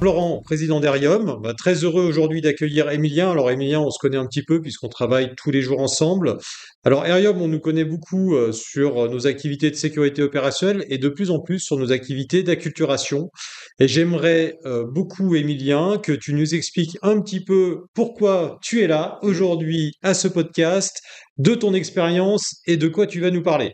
Laurent, président d'Erium, très heureux aujourd'hui d'accueillir Emilien. Alors Emilien, on se connaît un petit peu puisqu'on travaille tous les jours ensemble. Alors Erium, on nous connaît beaucoup sur nos activités de sécurité opérationnelle et de plus en plus sur nos activités d'acculturation. Et j'aimerais beaucoup, Emilien, que tu nous expliques un petit peu pourquoi tu es là aujourd'hui à ce podcast, de ton expérience et de quoi tu vas nous parler.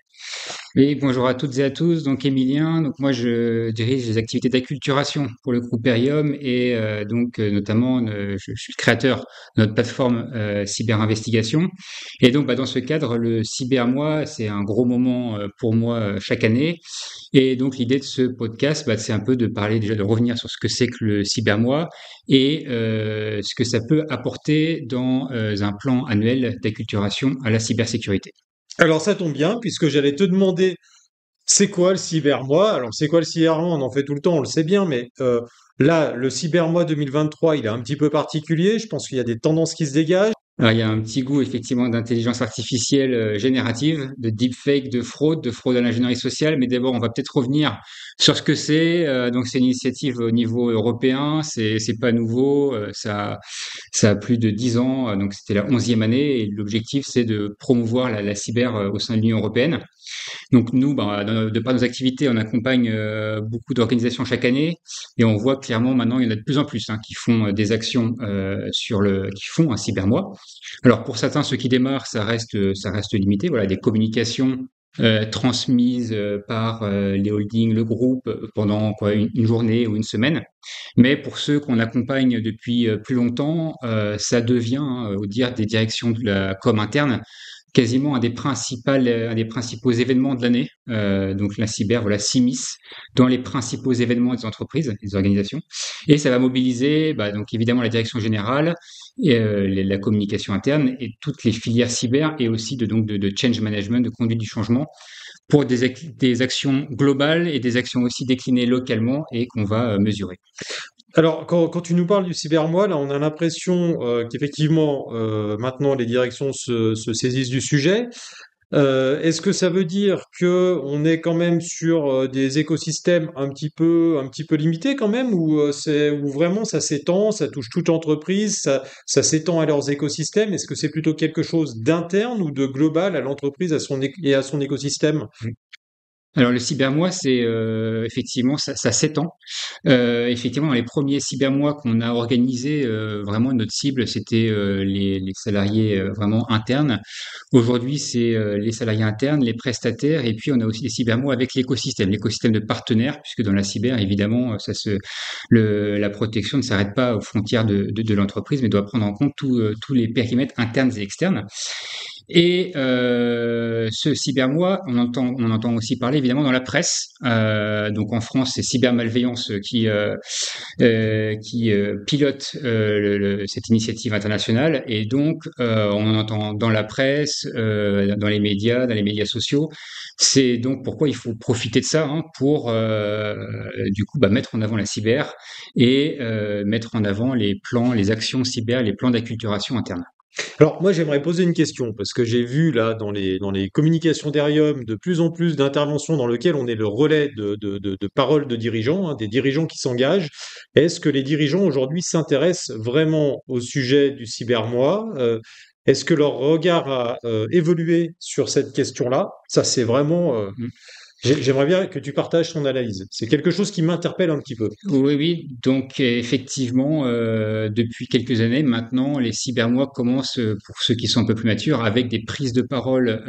Oui, bonjour à toutes et à tous. Donc, Émilien, donc moi je dirige les activités d'acculturation pour le groupe Erium et notamment je suis le créateur de notre plateforme Cyberinvestigation. Et donc dans ce cadre, le Cybermois, c'est un gros moment pour moi chaque année. Et donc l'idée de ce podcast, c'est un peu de parler déjà de revenir sur ce que c'est que le Cybermois et ce que ça peut apporter dans un plan annuel d'acculturation à la cybersécurité. Alors ça tombe bien puisque j'allais te demander c'est quoi le cybermois? Alors, c'est quoi le cybermois? On en fait tout le temps, on le sait bien, mais là, le cybermois 2023, il est un petit peu particulier. Je pense qu'il y a des tendances qui se dégagent. Alors, il y a un petit goût effectivement d'intelligence artificielle générative, de deepfake, de fraude à l'ingénierie sociale. Mais d'abord, on va peut-être revenir sur ce que c'est. Donc, c'est une initiative au niveau européen. C'est pas nouveau. Ça a plus de 10 ans. Donc, c'était la 11e année. Et l'objectif, c'est de promouvoir la cyber au sein de l'Union européenne. Donc nous, de par nos activités, on accompagne beaucoup d'organisations chaque année et on voit clairement maintenant, il y en a de plus en plus qui font des actions qui font un cybermois. Alors pour certains, ceux qui démarrent, ça reste limité. Voilà, des communications transmises par les holdings, le groupe pendant une journée ou une semaine. Mais pour ceux qu'on accompagne depuis plus longtemps, ça devient, au dire des directions de la com interne, quasiment un des principaux événements de l'année. Donc la cyber, voilà, s'immisce dans les principaux événements des entreprises, des organisations, et ça va mobiliser, donc évidemment la direction générale, et, la communication interne et toutes les filières cyber, et aussi de change management, de conduite du changement, pour des actions globales et des actions aussi déclinées localement et qu'on va mesurer. Alors, quand tu nous parles du cybermois, là, on a l'impression qu'effectivement, maintenant, les directions se saisissent du sujet. Est-ce que ça veut dire que on est quand même sur des écosystèmes un petit peu limités quand même, ou vraiment ça s'étend, ça touche toute entreprise, ça s'étend à leurs écosystèmes? Est-ce que c'est plutôt quelque chose d'interne ou de global à l'entreprise et à son écosystème? Alors le cybermois, c'est effectivement ça s'étend. Effectivement, dans les premiers cybermois qu'on a organisés, vraiment notre cible, c'était les salariés vraiment internes. Aujourd'hui, c'est les salariés internes, les prestataires, et puis on a aussi des cybermois avec l'écosystème de partenaires, puisque dans la cyber, évidemment, la protection ne s'arrête pas aux frontières de l'entreprise, mais doit prendre en compte tous les périmètres internes et externes. Et ce cybermois, on entend aussi parler évidemment dans la presse. Donc en France, c'est Cybermalveillance qui pilote cette initiative internationale. Et donc, on en entend dans la presse, dans les médias sociaux. C'est donc pourquoi il faut profiter de ça pour du coup mettre en avant la cyber et mettre en avant les plans, les actions cyber, les plans d'acculturation interne. Alors moi j'aimerais poser une question parce que j'ai vu là dans les communications d'Erium de plus en plus d'interventions dans lesquelles on est le relais de paroles de dirigeants, des dirigeants qui s'engagent. Est-ce que les dirigeants aujourd'hui s'intéressent vraiment au sujet du cybermois? Est-ce que leur regard a évolué sur cette question-là? Ça c'est vraiment j'aimerais bien que tu partages ton analyse. C'est quelque chose qui m'interpelle un petit peu. Oui, oui. Donc effectivement, depuis quelques années maintenant, les cybermois commencent, pour ceux qui sont un peu plus matures, avec des prises de parole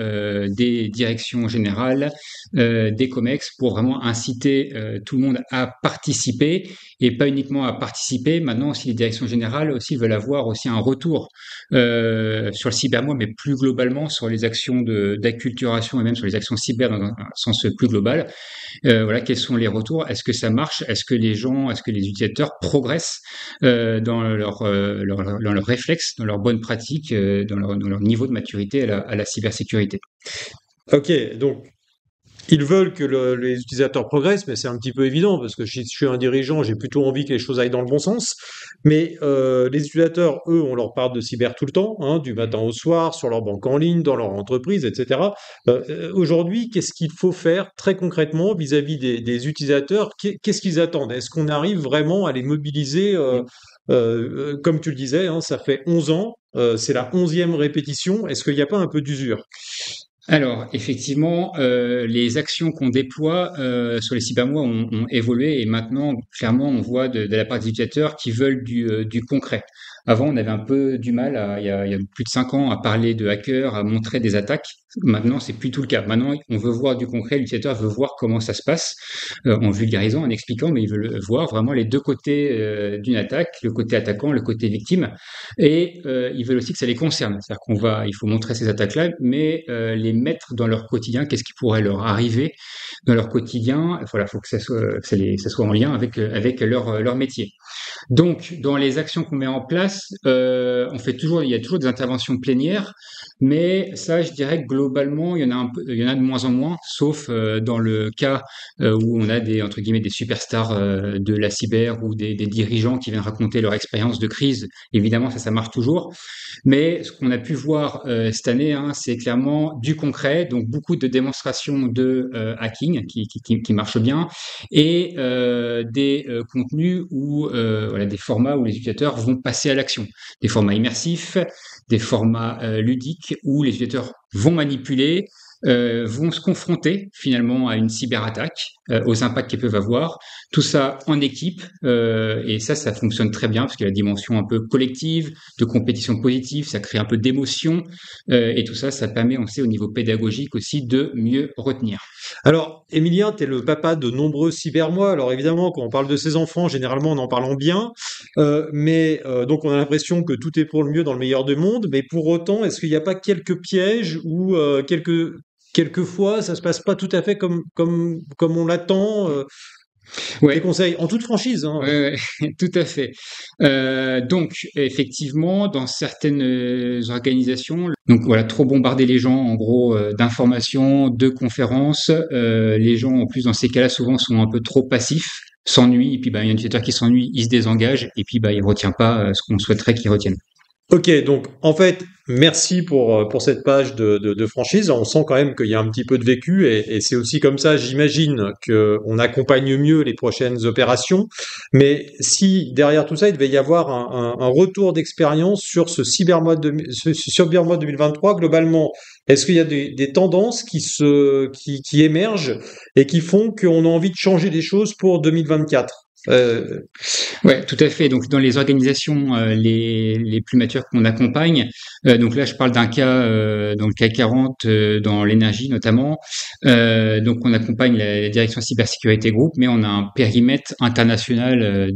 des directions générales, des COMEX, pour vraiment inciter tout le monde à participer, et pas uniquement à participer. Maintenant aussi, les directions générales aussi veulent avoir aussi un retour sur le cybermois, mais plus globalement sur les actions d'acculturation et même sur les actions cyber dans un sens plus global. Voilà, quels sont les retours? Est-ce que ça marche? Est-ce que les utilisateurs progressent dans leur réflexe, dans leurs bonnes pratiques, dans leur niveau de maturité à la cybersécurité? Ok, donc Ils veulent que les utilisateurs progressent, mais c'est un petit peu évident parce que si je suis un dirigeant, j'ai plutôt envie que les choses aillent dans le bon sens. Mais les utilisateurs, eux, on leur parle de cyber tout le temps, hein, du matin au soir, sur leur banque en ligne, dans leur entreprise, etc. Aujourd'hui, qu'est-ce qu'il faut faire très concrètement vis-à-vis des utilisateurs? Qu'est-ce qu'ils attendent? Est-ce qu'on arrive vraiment à les mobiliser comme tu le disais, hein, ça fait 11 ans, c'est la 11e répétition. Est-ce qu'il n'y a pas un peu d'usure? Alors, effectivement, les actions qu'on déploie sur les cybermois ont évolué et maintenant, clairement, on voit de la part des utilisateurs qui veulent du concret. Avant, on avait un peu du mal, il y a plus de 5 ans, à parler de hackers, à montrer des attaques. Maintenant, c'est plus tout le cas. Maintenant, on veut voir du concret, l'utilisateur veut voir comment ça se passe, en vulgarisant, en expliquant, mais il veut voir vraiment les deux côtés d'une attaque, le côté attaquant, le côté victime. Et ils veulent aussi que ça les concerne. C'est-à-dire il faut montrer ces attaques-là, mais les mettre dans leur quotidien, qu'est-ce qui pourrait leur arriver dans leur quotidien. Voilà, il faut que ça soit en lien avec leur métier. Donc, dans les actions qu'on met en place, il y a toujours des interventions plénières, mais ça, je dirais que globalement, il y en a de moins en moins, sauf dans le cas où on a entre guillemets, des superstars de la cyber ou des dirigeants qui viennent raconter leur expérience de crise. Évidemment, ça marche toujours. Mais ce qu'on a pu voir cette année, hein, c'est clairement du concret, donc beaucoup de démonstrations de hacking qui marchent bien, et des contenus où voilà, des formats où les utilisateurs vont passer à l'action, des formats immersifs, des formats ludiques où les utilisateurs vont manipuler, vont se confronter finalement à une cyberattaque, aux impacts qu'ils peuvent avoir, tout ça en équipe, et ça fonctionne très bien parce qu'il y a la dimension un peu collective, de compétition positive, ça crée un peu d'émotion, et tout ça, ça permet, on sait, au niveau pédagogique aussi, de mieux retenir. Alors, Émilien, tu es le papa de nombreux cybermois. Alors évidemment, quand on parle de ses enfants, généralement on en parle en bien, donc on a l'impression que tout est pour le mieux dans le meilleur des mondes. Mais pour autant, est-ce qu'il n'y a pas quelques pièges ou quelquefois ça se passe pas tout à fait comme on l'attend? Tes Ouais, conseils, en toute franchise, hein. ouais, ouais, tout à fait. Donc, effectivement, dans certaines organisations, donc voilà, trop bombarder les gens, en gros, d'informations, de conférences. Les gens, en plus, dans ces cas-là, souvent, sont un peu trop passifs, s'ennuient, et puis, bah, il y a un utilisateur qui s'ennuie, il se désengage, et puis, bah, il retient pas ce qu'on souhaiterait qu'il retienne. Ok, donc en fait, merci pour cette page de franchise. On sent quand même qu'il y a un petit peu de vécu et c'est aussi comme ça, j'imagine, qu'on accompagne mieux les prochaines opérations. Mais si derrière tout ça, il devait y avoir un retour d'expérience sur ce cybermois 2023, globalement, est-ce qu'il y a des tendances qui émergent et qui font qu'on a envie de changer des choses pour 2024? Ouais, tout à fait. Donc, dans les organisations les plus matures qu'on accompagne, donc là, je parle d'un cas dans le CAC 40, dans l'énergie notamment. Donc, on accompagne la direction cybersécurité groupe, mais on a un périmètre international,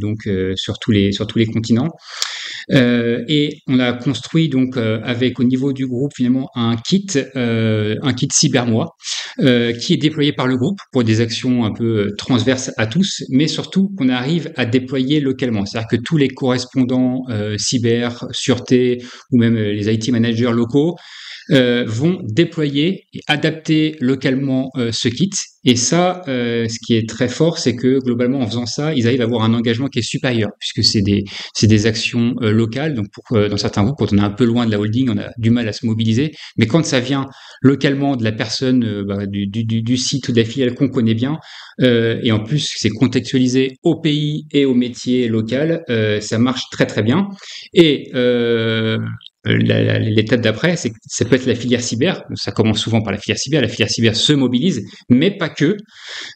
sur tous les continents. Et on a construit donc avec au niveau du groupe finalement un kit cybermois qui est déployé par le groupe pour des actions un peu transverses à tous, mais surtout qu'on arrive à déployer localement. C'est-à-dire que tous les correspondants cyber, sûreté ou même les IT managers locaux vont déployer et adapter localement ce kit. Et ça, ce qui est très fort, c'est que globalement, en faisant ça, ils arrivent à avoir un engagement qui est supérieur, puisque c'est des actions locales. Donc, dans certains groupes, quand on est un peu loin de la holding, on a du mal à se mobiliser. Mais quand ça vient localement de la personne, du site ou de la filiale qu'on connaît bien, et en plus c'est contextualisé au pays et au métier local, ça marche très très bien. Et l'étape d'après, c'est que ça peut être la filière cyber. Ça commence souvent par la filière cyber. La filière cyber se mobilise, mais pas que.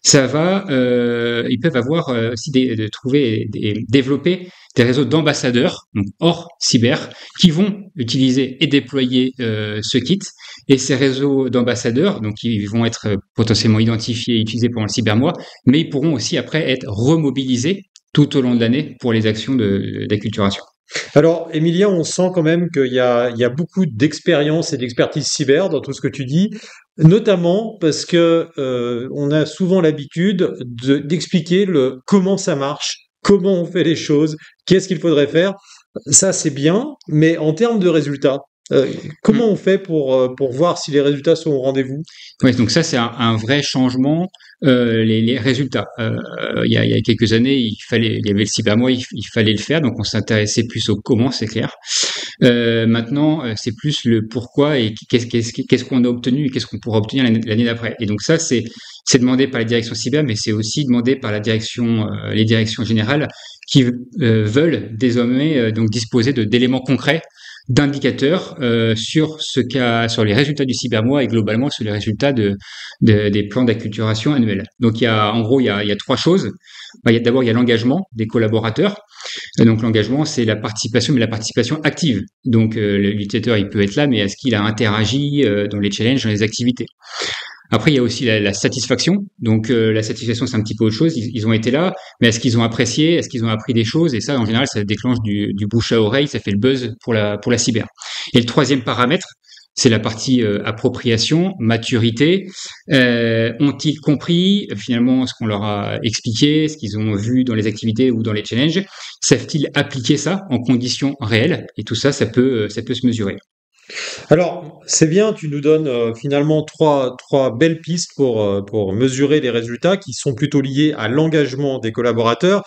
Ils peuvent avoir aussi développer des réseaux d'ambassadeurs, donc hors cyber, qui vont utiliser et déployer ce kit. Et ces réseaux d'ambassadeurs, donc ils vont être potentiellement identifiés et utilisés pendant le cybermois, mais ils pourront aussi après être remobilisés tout au long de l'année pour les actions d'acculturation. Alors, Emilia, on sent quand même qu'il y a beaucoup d'expérience et d'expertise cyber dans tout ce que tu dis, notamment parce que on a souvent l'habitude d'expliquer le comment ça marche, comment on fait les choses, qu'est-ce qu'il faudrait faire. Ça, c'est bien, mais en termes de résultats, Euh, Comment on fait pour voir si les résultats sont au rendez-vous? Ouais, donc ça, c'est un vrai changement. Les résultats. Il y a quelques années, il y avait le cybermois, il fallait le faire, donc on s'intéressait plus au comment, c'est clair. Maintenant, c'est plus le pourquoi et qu'est-ce qu'on a obtenu et qu'est-ce qu'on pourra obtenir l'année d'après. Et donc ça, c'est demandé par la direction cyber, mais c'est aussi demandé par la direction, les directions générales qui veulent désormais donc disposer d'éléments concrets d'indicateurs sur les résultats du cybermois et globalement sur les résultats des plans d'acculturation annuels. Donc il y a trois choses. D'abord il y a l'engagement des collaborateurs. Et donc l'engagement c'est la participation, mais la participation active. Donc l'utilisateur il peut être là, mais est-ce qu'il a interagi dans les challenges, dans les activités? Après, il y a aussi la satisfaction. Donc, la satisfaction, c'est un petit peu autre chose. Ils ont été là, mais est-ce qu'ils ont apprécié? Est-ce qu'ils ont appris des choses? Et ça, en général, ça déclenche du bouche à oreille, ça fait le buzz pour la cyber. Et le troisième paramètre, c'est la partie appropriation, maturité. Ont-ils compris finalement ce qu'on leur a expliqué, ce qu'ils ont vu dans les activités ou dans les challenges? Savent-ils appliquer ça en conditions réelles? Et tout ça, ça peut se mesurer. Alors, c'est bien, tu nous donnes finalement trois belles pistes pour mesurer les résultats qui sont plutôt liés à l'engagement des collaborateurs.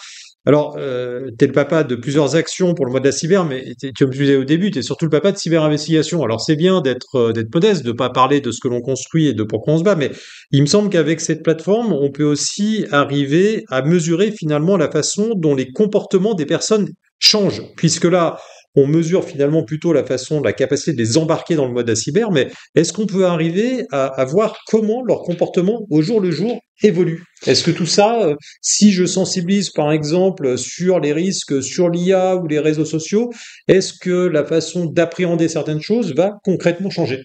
Alors, tu es le papa de plusieurs actions pour le mois de la cyber, mais tu me disais au début, tu es surtout le papa de cyber-investigation. Alors, c'est bien d'être modeste, de pas parler de ce que l'on construit et de pourquoi on se bat, mais il me semble qu'avec cette plateforme, on peut aussi arriver à mesurer finalement la façon dont les comportements des personnes changent, puisque là, on mesure finalement plutôt la façon, la capacité de les embarquer dans le mode à cyber, mais est-ce qu'on peut arriver à voir comment leur comportement au jour le jour évolue? Est-ce que tout ça, si je sensibilise par exemple sur les risques, sur l'IA ou les réseaux sociaux, est-ce que la façon d'appréhender certaines choses va concrètement changer?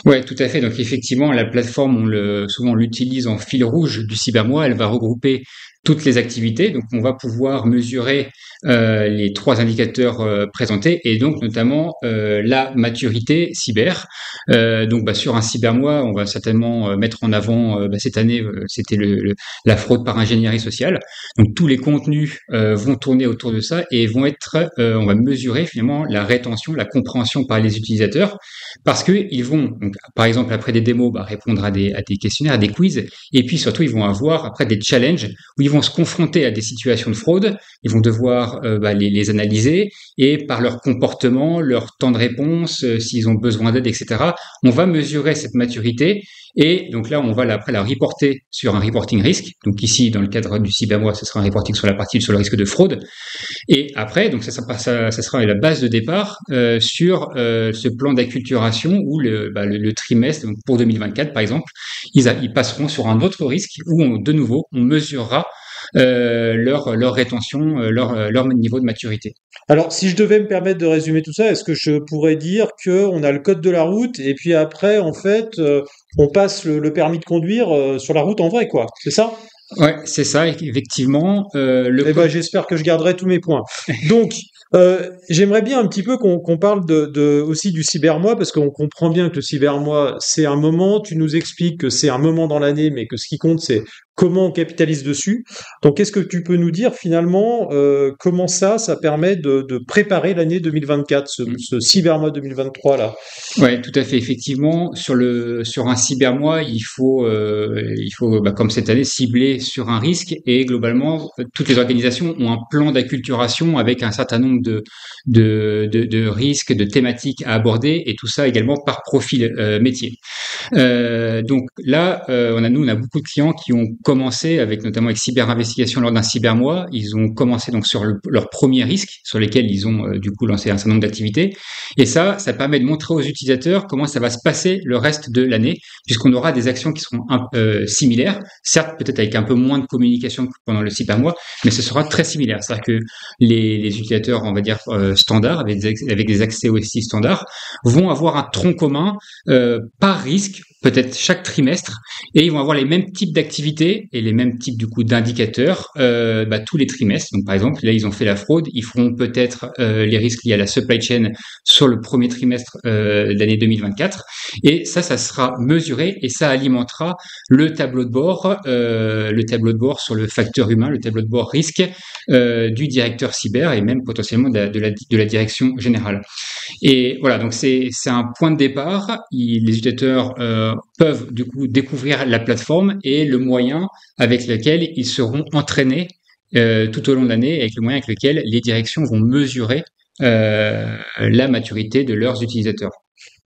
Ouais, tout à fait. Donc effectivement, la plateforme, souvent on l'utilise en fil rouge du cybermois. Elle va regrouper toutes les activités. Donc on va pouvoir mesurer les trois indicateurs présentés et donc notamment la maturité cyber. Donc sur un cybermois, on va certainement mettre en avant cette année, c'était la fraude par ingénierie sociale. Donc tous les contenus vont tourner autour de ça et on va mesurer finalement la rétention, la compréhension par les utilisateurs parce que ils vont, donc, par exemple, après des démos, répondre à des questionnaires, à des quiz, et puis surtout, ils vont avoir après des challenges où ils vont se confronter à des situations de fraude, ils vont devoir les analyser, et par leur comportement, leur temps de réponse, s'ils ont besoin d'aide, etc., on va mesurer cette maturité, et donc là, on va après la reporter sur un reporting risque. Donc ici, dans le cadre du cybermois, ce sera un reporting sur sur le risque de fraude. Et après, donc ça sera la base de départ sur ce plan d'acculturation où le trimestre, donc pour 2024 par exemple, ils passeront sur un autre risque où de nouveau on mesurera leur rétention, leur niveau de maturité. Alors, si je devais me permettre de résumer tout ça, est-ce que je pourrais dire que on a le code de la route et puis après, en fait, on passe le permis de conduire sur la route en vrai, quoi? C'est ça? Ouais, c'est ça, effectivement. Eh ben, j'espère que je garderai tous mes points. Donc, j'aimerais bien un petit peu qu'on parle aussi du cybermois, parce qu'on comprend bien que le cybermois, c'est un moment, tu nous expliques que c'est un moment dans l'année, mais que ce qui compte, c'est comment on capitalise dessus. Donc, est-ce que tu peux nous dire finalement comment ça permet de préparer l'année 2024, ce cybermois 2023 là? Ouais, tout à fait. Effectivement, sur un cybermois, il faut comme cette année cibler sur un risque et globalement toutes les organisations ont un plan d'acculturation avec un certain nombre de risques, de thématiques à aborder et tout ça également par profil métier. Donc là, on a beaucoup de clients qui ont commencé notamment avec cyber-investigation lors d'un cybermois. Ils ont commencé donc sur leur premier risque sur lesquels ils ont du coup lancé un certain nombre d'activités. Et ça permet de montrer aux utilisateurs comment ça va se passer le reste de l'année, puisqu'on aura des actions qui seront similaires, certes peut-être avec un peu moins de communication que pendant le cybermois, mais ce sera très similaire. C'est-à-dire que les utilisateurs, on va dire standards, avec des accès aussi standards, vont avoir un tronc commun par risque peut-être chaque trimestre, et ils vont avoir les mêmes types d'activités et les mêmes types du coup d'indicateurs tous les trimestres. Donc par exemple, là ils ont fait la fraude, ils feront peut-être les risques liés à la supply chain sur le premier trimestre de l'année 2024, et ça sera mesuré et ça alimentera le tableau de bord sur le facteur humain, le tableau de bord risque du directeur cyber et même potentiellement de la direction générale. Et voilà, donc c'est un point de départ. Les utilisateurs peuvent du coup découvrir la plateforme et le moyen avec lequel ils seront entraînés tout au long de l'année, avec le moyen avec lequel les directions vont mesurer la maturité de leurs utilisateurs.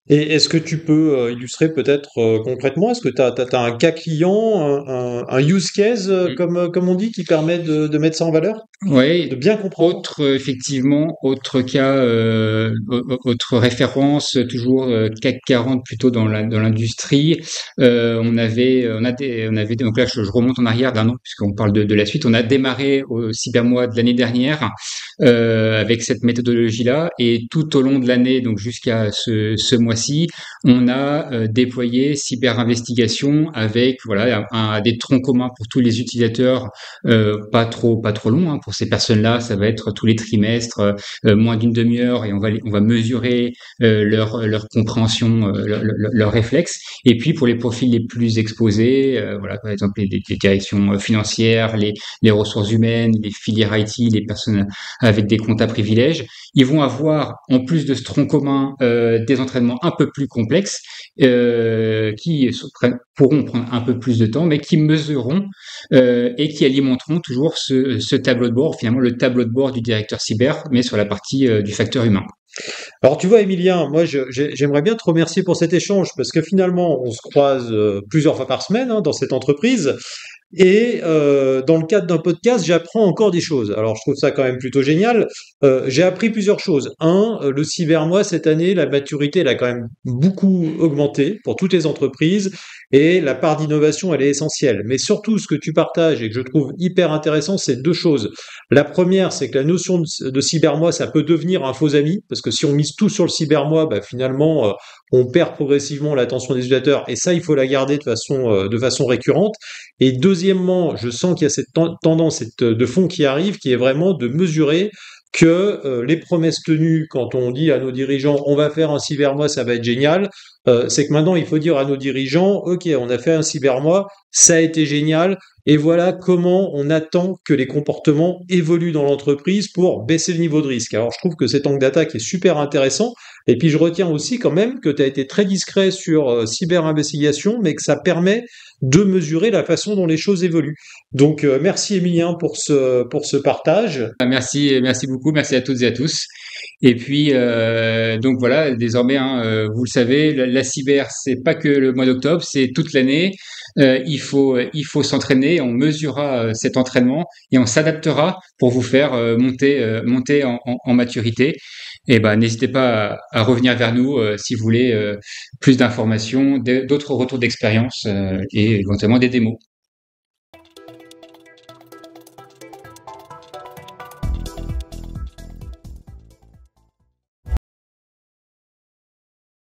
Et est-ce que tu peux illustrer peut-être concrètement? Est-ce que tu as un cas client, un use case, comme on dit, qui permet de mettre ça en valeur? De Oui, bien comprendre? effectivement, autre cas, autre référence, toujours CAC 40 plutôt dans l'industrie. On avait donc là je remonte en arrière d'un an puisqu'on parle de la suite. On a démarré au Cybermois de l'année dernière avec cette méthodologie-là et tout au long de l'année, donc jusqu'à ce mois-ci, on a déployé cyber-investigation avec voilà des troncs communs pour tous les utilisateurs, pas trop long hein. Pour ces personnes-là, ça va être tous les trimestres, moins d'une demi-heure, et on va mesurer leur compréhension, leur réflexe. Et puis pour les profils les plus exposés, voilà par exemple les directions financières, les ressources humaines, les filières IT, les personnes avec des comptes à privilèges, ils vont avoir en plus de ce tronc commun des entraînements un peu plus complexes qui pourront prendre un peu plus de temps, mais qui mesureront et qui alimenteront toujours ce tableau de bord, finalement le tableau de bord du directeur cyber, mais sur la partie du facteur humain. Alors tu vois, Emilien, moi j'aimerais bien te remercier pour cet échange parce que finalement on se croise plusieurs fois par semaine hein, dans cette entreprise. Et dans le cadre d'un podcast, j'apprends encore des choses. Alors, je trouve ça quand même plutôt génial. J'ai appris plusieurs choses. Un, le cybermois cette année, la maturité, elle a quand même beaucoup augmenté pour toutes les entreprises et la part d'innovation, elle est essentielle. Mais surtout, ce que tu partages et que je trouve hyper intéressant, c'est deux choses. La première, c'est que la notion de cybermois, ça peut devenir un faux ami parce que si on mise tout sur le cybermois, bah, finalement, on perd progressivement l'attention des utilisateurs et ça, il faut la garder de façon récurrente. Et deuxièmement, je sens qu'il y a cette tendance de fond qui arrive, qui est vraiment de mesurer que les promesses tenues, quand on dit à nos dirigeants, on va faire un cybermois, ça va être génial, c'est que maintenant il faut dire à nos dirigeants, ok, on a fait un cybermois, ça a été génial, et voilà comment on attend que les comportements évoluent dans l'entreprise pour baisser le niveau de risque. Alors je trouve que cet angle d'attaque est super intéressant, et puis je retiens aussi quand même que tu as été très discret sur cyber-investigation, mais que ça permet de mesurer la façon dont les choses évoluent. Donc merci Emilien pour ce partage. Merci beaucoup, merci à toutes et à tous. Et puis donc voilà, désormais, hein, vous le savez, la cyber, c'est pas que le mois d'octobre, c'est toute l'année. Il faut s'entraîner. On mesurera cet entraînement et on s'adaptera pour vous faire monter en maturité. Et ben, n'hésitez pas à revenir vers nous si vous voulez plus d'informations, d'autres retours d'expérience et éventuellement des démos.